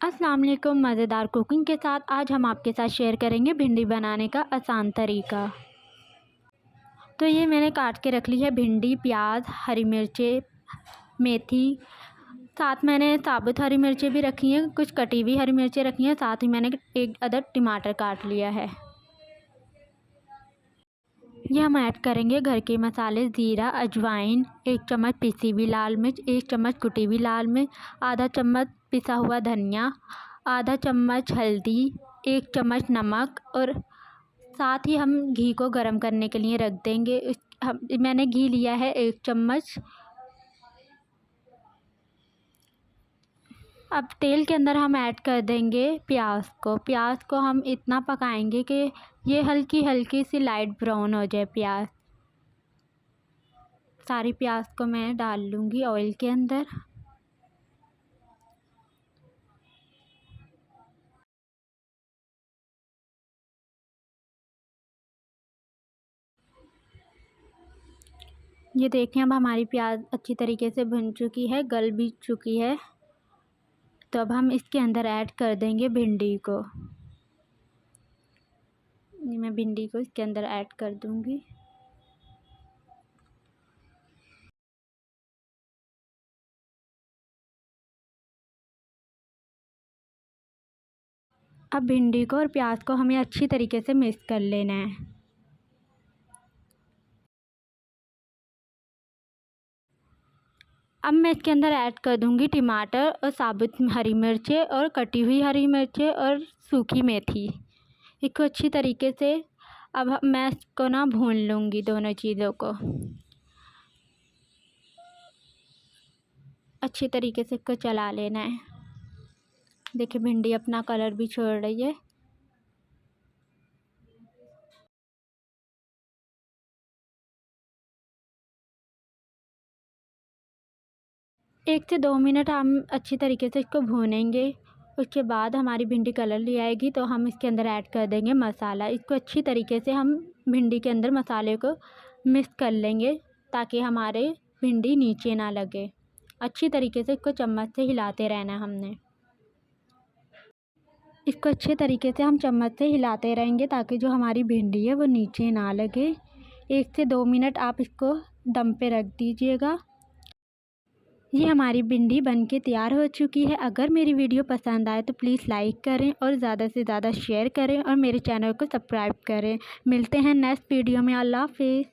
अस्सलाम वालेकुम। मज़ेदार कुकिंग के साथ आज हम आपके साथ शेयर करेंगे भिंडी बनाने का आसान तरीका। तो ये मैंने काट के रख ली है भिंडी, प्याज, हरी मिर्चें, मेथी, साथ मैंने साबुत हरी मिर्चें भी रखी हैं, कुछ कटी हुई हरी मिर्चें रखी हैं, साथ ही मैंने एक अदद टमाटर काट लिया है। ये हम ऐड करेंगे घर के मसाले, ज़ीरा, अजवाइन, 1 चम्मच पिसी हुई लाल मिर्च, 1 चम्मच कुटी हुई लाल मिर्च, आधा चम्मच पिसा हुआ धनिया, आधा चम्मच हल्दी, 1 चम्मच नमक और साथ ही हम घी को गरम करने के लिए रख देंगे। मैंने घी लिया है 1 चम्मच। अब तेल के अंदर हम ऐड कर देंगे प्याज को हम इतना पकाएंगे कि ये हल्की हल्की सी लाइट ब्राउन हो जाए प्याज। सारी प्याज को मैं डाल लूँगी ऑयल के अंदर। ये देखें, अब हमारी प्याज अच्छी तरीके से भुन चुकी है, गल भी चुकी है। तो अब हम इसके अंदर ऐड कर देंगे भिंडी को। मैं भिंडी को इसके अंदर ऐड कर दूंगी। अब भिंडी को और प्याज को हमें अच्छी तरीके से मिक्स कर लेना है। अब मैं इसके अंदर ऐड कर दूंगी टमाटर और साबुत हरी मिर्चें और कटी हुई हरी मिर्चें और सूखी मेथी। इसको अच्छी तरीके से अब मैं इसको ना भून लूँगी, दोनों चीज़ों को अच्छी तरीके से इसको चला लेना है। देखिए भिंडी अपना कलर भी छोड़ रही है। एक से 2 मिनट हम अच्छी तरीके से इसको भूनेंगे। उसके बाद हमारी भिंडी कलर ले आएगी तो हम इसके अंदर ऐड कर देंगे मसाला। इसको अच्छी तरीके से हम भिंडी के अंदर मसाले को मिक्स कर लेंगे ताकि हमारे भिंडी नीचे ना लगे। अच्छी तरीके से इसको चम्मच से हिलाते रहना है हमने। इसको अच्छे तरीके से हम चम्मच से हिलाते रहेंगे ताकि जो हमारी भिंडी है वो नीचे ना लगे। 1 से 2 मिनट आप इसको दम पे रख दीजिएगा। ये हमारी भिंडी बनके तैयार हो चुकी है। अगर मेरी वीडियो पसंद आए तो प्लीज़ लाइक करें और ज़्यादा से ज़्यादा शेयर करें और मेरे चैनल को सब्सक्राइब करें। मिलते हैं नेक्स्ट वीडियो में। अल्लाह हाफ़िज़।